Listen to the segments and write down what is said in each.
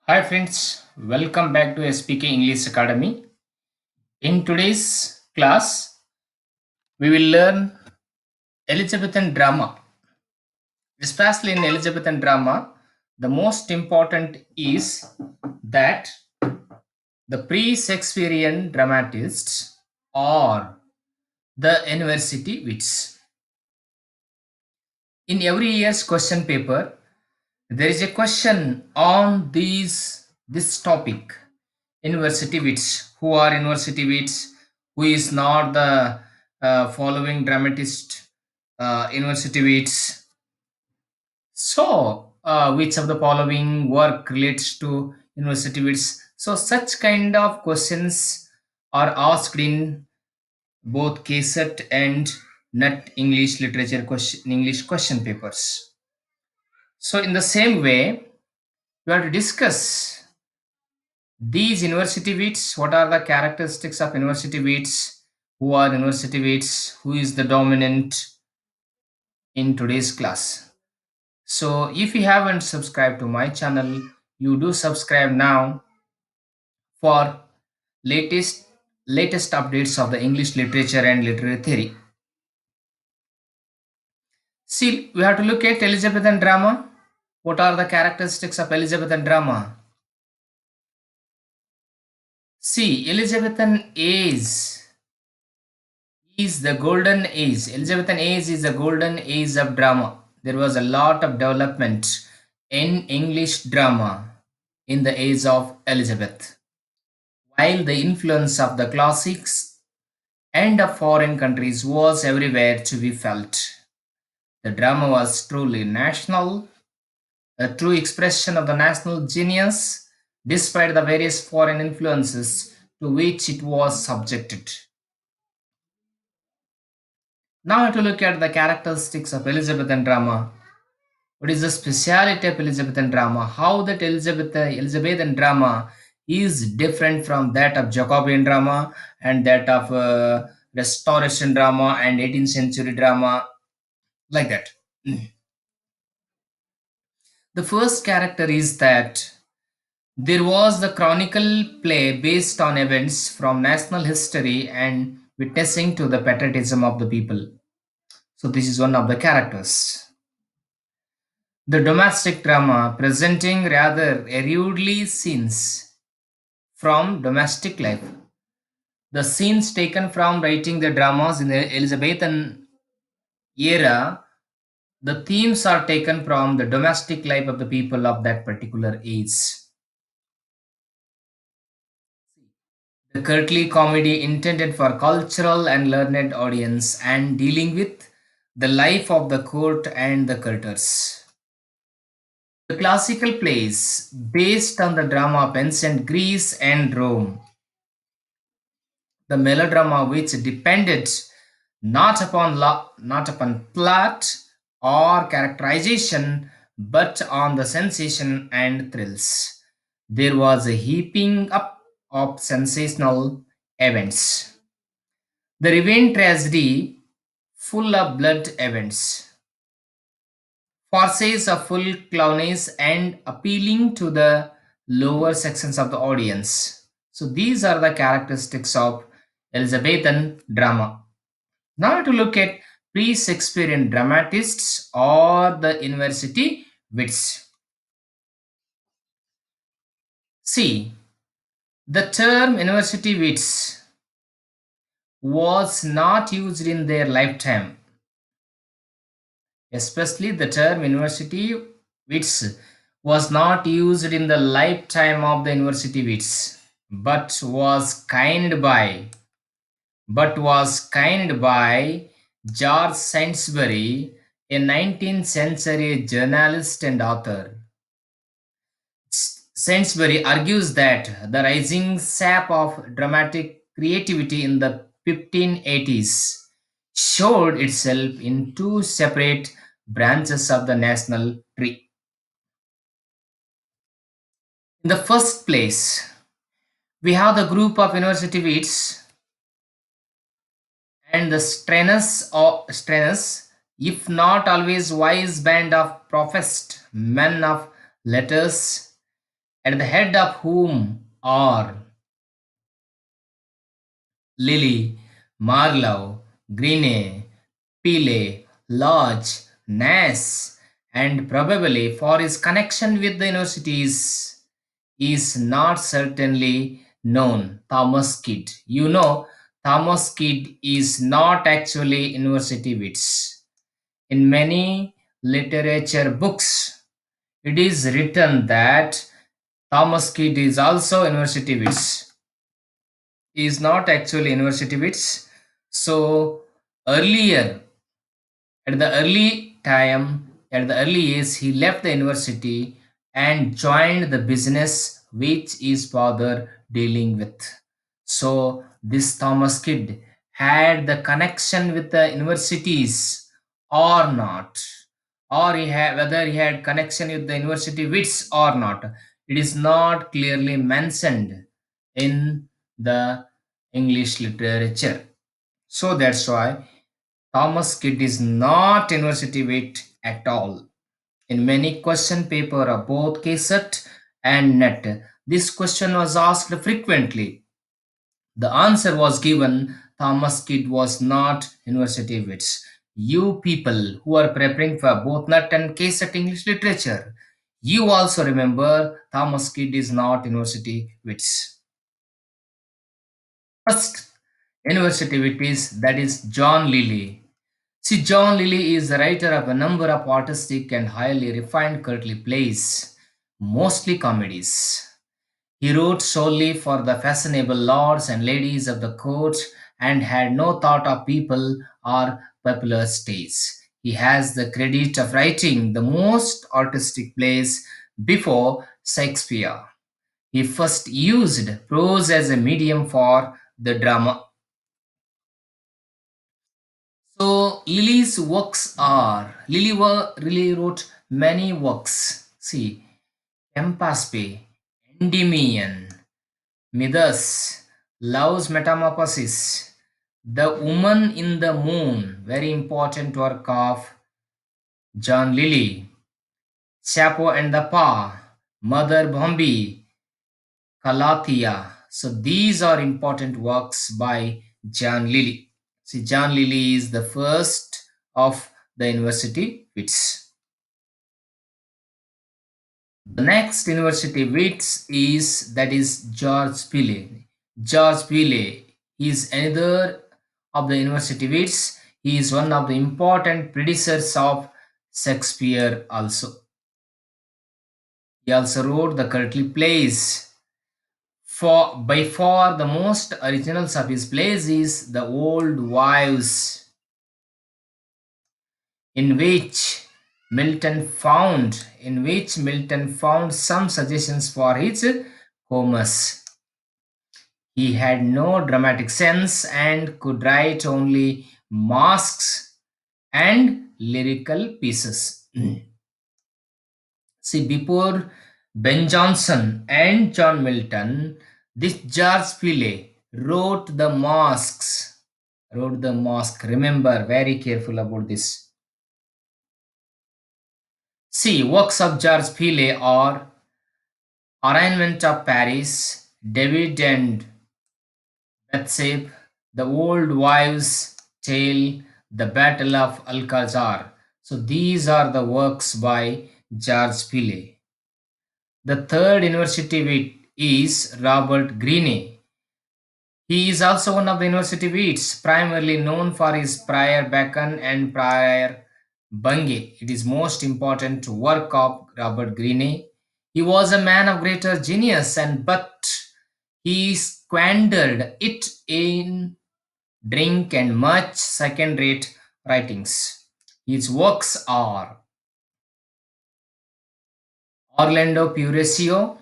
Hi friends, welcome back to SPK English Academy. In today's class, we will learn Elizabethan drama. Especially in Elizabethan drama, the most important is that the pre-Shakespearean dramatists or the university wits. In every year's question paper, there is a question on this topic. University wits. Who are university wits? Who is not the following dramatist university wits? So, which of the following work relates to university wits? So, such kind of questions are asked in both KSET and NET English question papers. So, in the same way, we have to discuss these university wits. What are the characteristics of university wits? Who are university wits? Who is the dominant in today's class? So, if you haven't subscribed to my channel, you do subscribe now for latest latest updates of the English literature and literary theory. See, we have to look at Elizabethan drama. What are the characteristics of Elizabethan drama? See, Elizabethan is the golden age. Elizabethan age is the golden age of drama. There was a lot of development in English drama in the age of Elizabeth. While the influence of the classics and of foreign countries was everywhere to be felt, the drama was truly national, a true expression of the national genius, despite the various foreign influences to which it was subjected. Now to look at the characteristics of Elizabethan drama. What is the speciality of Elizabethan drama? How that Elizabethan drama is different from that of Jacobean drama and that of Restoration drama and 18th century drama, like that. The first character is that there was the chronicle play based on events from national history and witnessing to the patriotism of the people. So this is one of the characters. The domestic drama presenting rather rudely scenes from domestic life. The scenes taken from writing the dramas in the Elizabethan era, the themes are taken from the domestic life of the people of that particular age. The courtly comedy intended for cultural and learned audience and dealing with the life of the court and the courtiers. The classical plays based on the drama of ancient Greece and Rome. The melodrama which depended not upon plot or characterization but on the sensation and thrills. There was a heaping up of sensational events. The revenge tragedy full of blood events. Farces of full clownness and appealing to the lower sections of the audience. So these are the characteristics of Elizabethan drama. Now to look at pre-Shakespearean dramatists or the university wits. See, the term university wits was not used in their lifetime, especially the term university wits was not used in the lifetime of the university wits, but was coined by George Sainsbury, a 19th century journalist and author. Sainsbury argues that the rising sap of dramatic creativity in the 1580s showed itself in two separate branches of the national tree. In the first place, we have the group of university wits and the strenuous, if not always wise band of professed men of letters at the head of whom are Lilly, Marlowe, Greene, Peale, Lodge, Nash, and probably for his connection with the universities is not certainly known. Thomas Kidd. You know, Thomas Kidd is not actually university wits. In many literature books, it is written that Thomas Kidd is also university wits. He is not actually university wits. So earlier, at the early age, he left the university and joined the business which his father dealing with. So this Thomas Kidd had the connection with the universities or not, or he had whether he had connection with the university wits or not. It is not clearly mentioned in the English literature. So that's why Thomas Kidd is not university wit at all. In many question paper of both KSET and NET, this question was asked frequently. The answer was given Thomas Kidd was not university wits. You people who are preparing for both NET and KSET English literature, you also remember Thomas Kidd is not university wits. First university wit is that is John Lilly. See, John Lilly is the writer of a number of artistic and highly refined courtly plays, mostly comedies. He wrote solely for the fashionable lords and ladies of the court and had no thought of people or popular tastes. He has the credit of writing the most artistic plays before Shakespeare. He first used prose as a medium for the drama. So Lily wrote many works. See, Tempaspe, Endymion, Midas, Love's Metamorphosis, The Woman in the Moon, very important work of John Lilly, Chapo and the Pa, Mother Bombi, Calathea. So these are important works by John Lilly. See, John Lilly is the first of the university wits. The next university wits is that is George Peele. George Peele is another of the university wits. He is one of the important predecessors of Shakespeare also. He also wrote the courtly plays. For by far the most originals of his plays is The Old Wives, in which Milton found some suggestions for his Comus. He had no dramatic sense and could write only masques and lyrical pieces. See, before Ben Jonson and John Milton, this George Peele wrote the masques. Wrote the masque. Remember, very careful about this. See, works of George Peele are Arraignment of Paris, David and Bathsheba, The Old Wives' Tale, The Battle of Alcazar. So these are the works by George Peele. The third university wit is Robert Greene. He is also one of the university wits, primarily known for his Prior Bacon and Prior Bungay. It is most important work of Robert Greene. He was a man of greater genius, and but he squandered it in drink and much second-rate writings. His works are Orlando Pureccio,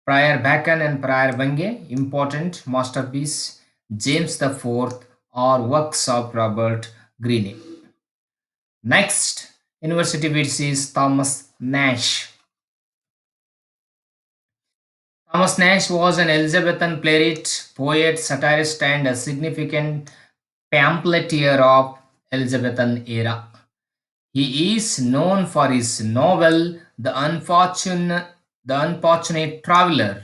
Prior Bacon and Prior Bungay, important masterpiece. James the Fourth, or works of Robert Greene. Next, university wits is Thomas Nash. Thomas Nash was an Elizabethan playwright, poet, satirist, and a significant pamphleteer of Elizabethan era. He is known for his novel The Unfortunate Traveler,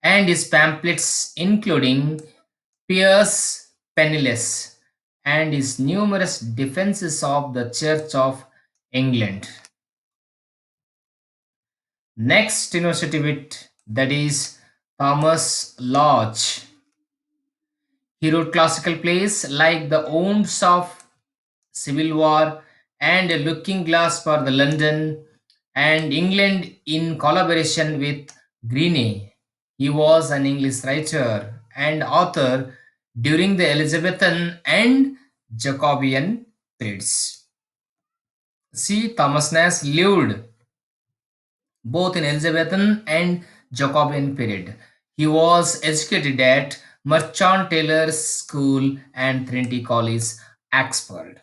and his pamphlets including Piers Penniless and his numerous defenses of the Church of England. Next university wit, that is Thomas Lodge. He wrote classical plays like The Wounds of Civil War and A Looking Glass for the London and England in collaboration with Greene. He was an English writer and author during the Elizabethan and Jacobean periods. See, Thomas Nash lived both in Elizabethan and Jacobean period. He was educated at Merchant Taylors School and Trinity College, Oxford.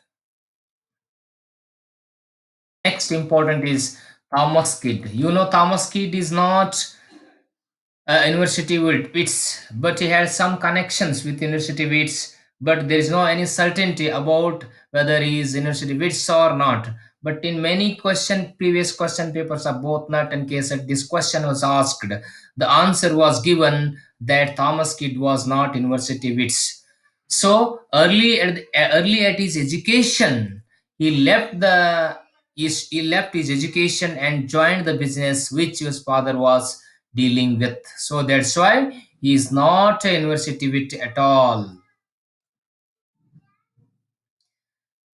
Next important is Thomas Kidd. You know Thomas Kidd is not university wits, but he had some connections with university wits, but there is no any certainty about whether he is university wits or not. But in many previous question papers of both Nut and Kesat, this question was asked. The answer was given that Thomas Kidd was not university wits. So early at his education, he left he left his education and joined the business which his father was dealing with. So that's why he is not a university wit at all.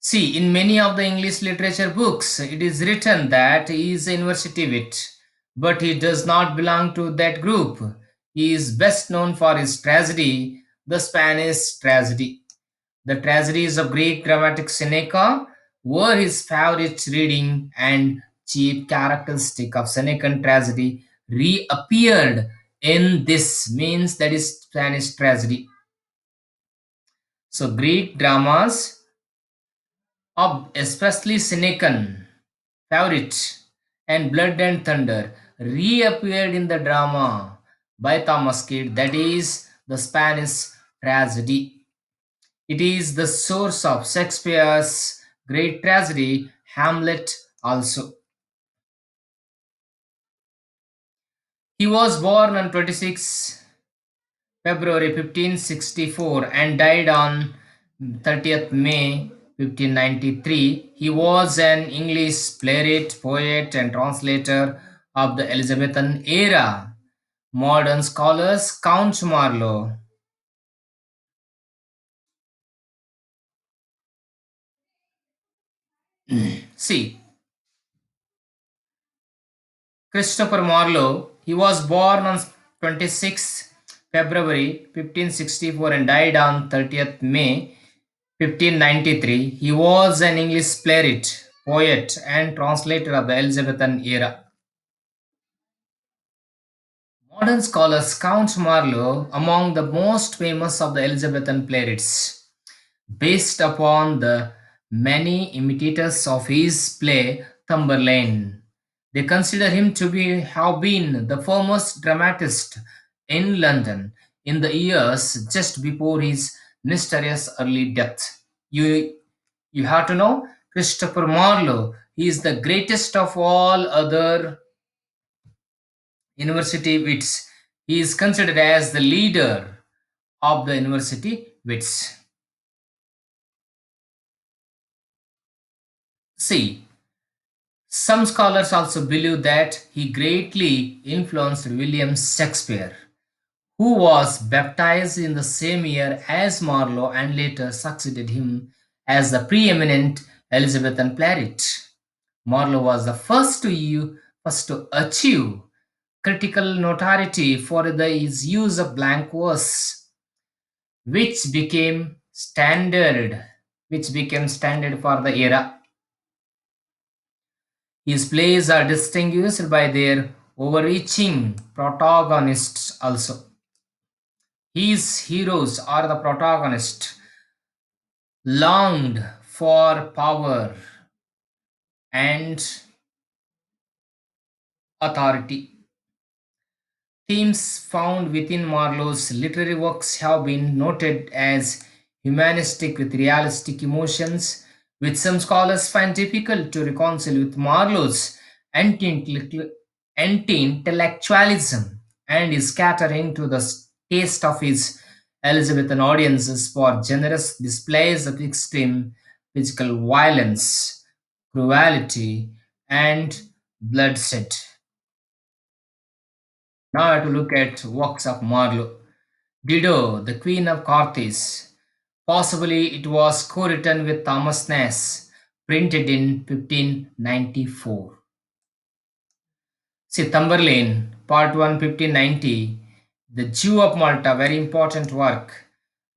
See, in many of the English literature books, it is written that he is a university wit, but he does not belong to that group. He is best known for his tragedy, the Spanish tragedy. The tragedies of Greek dramatic Seneca were his favorite reading, and chief characteristic of Senecan tragedy reappeared in this means that is Spanish tragedy. So Greek dramas of especially Senecan favorite and Blood and Thunder reappeared in the drama by Thomas Kidd, that is the Spanish tragedy. It is the source of Shakespeare's great tragedy, Hamlet, also. He was born on 26 February 1564 and died on 30th May 1593. He was an English playwright, poet, and translator of the Elizabethan era. Modern scholars Count Marlowe. See, Christopher Marlowe, he was born on 26 February 1564 and died on 30th May 1593. He was an English playwright, poet, and translator of the Elizabethan era. Modern scholars count Marlowe among the most famous of the Elizabethan playwrights. Based upon the many imitators of his play Tamburlaine. They consider him to have been the foremost dramatist in London in the years just before his mysterious early death. You have to know Christopher Marlowe. He is the greatest of all other university wits. He is considered as the leader of the university wits. See, some scholars also believe that he greatly influenced William Shakespeare, who was baptized in the same year as Marlowe and later succeeded him as the preeminent Elizabethan playwright. Marlowe was the first to achieve critical notoriety for his use of blank verse, which became standard, which became standard for the era. His plays are distinguished by their overreaching protagonists also. His heroes are the protagonists longed for power and authority. Themes found within Marlowe's literary works have been noted as humanistic with realistic emotions, which some scholars find difficult to reconcile with Marlowe's anti anti-intellectualism and is catering to the taste of his Elizabethan audiences for generous displays of extreme physical violence, cruelty, and bloodshed. Now I have to look at works of Marlowe. Dido, the Queen of Carthage. Possibly it was co-written with Thomas Nash, printed in 1594. See, Tamberlane, Part 1, 1590. The Jew of Malta, very important work.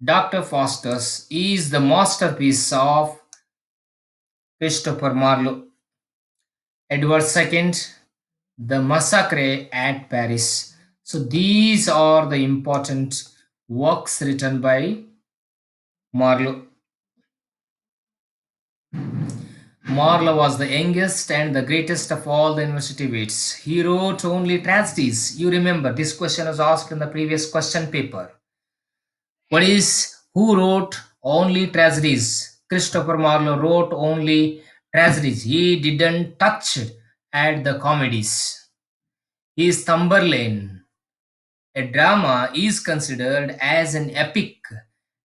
Dr. Faustus is the masterpiece of Christopher Marlowe. Edward II, The Massacre at Paris. So these are the important works written by Marlowe. Marlowe was the youngest and the greatest of all the university wits. He wrote only tragedies. You remember, this question was asked in the previous question paper. What is who wrote only tragedies? Christopher Marlowe wrote only tragedies. He didn't touch at the comedies. His Tamberlane, a drama, is considered as an epic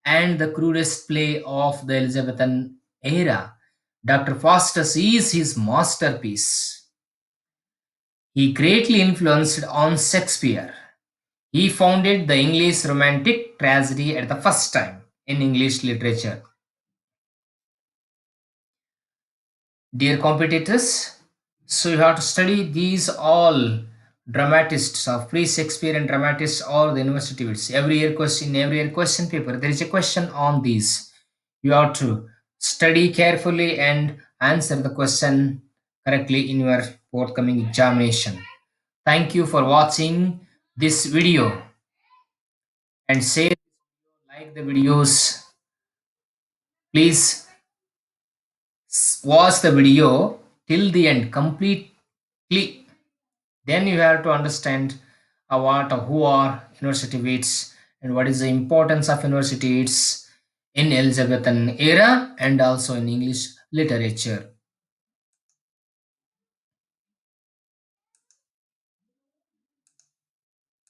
and the crudest play of the Elizabethan era. Dr. Faustus is his masterpiece. He greatly influenced on Shakespeare. He founded the English romantic tragedy at the first time in English literature. Dear competitors, so you have to study these all dramatists of pre-Shakespearean dramatists or the university wits. Every year question paper, there is a question on these. You have to study carefully and answer the question correctly in your forthcoming examination. Thank you for watching this video and say like the videos. Please watch the video till the end completely. Then you have to understand what or who are university wits and what is the importance of university wits in Elizabethan era and also in English literature.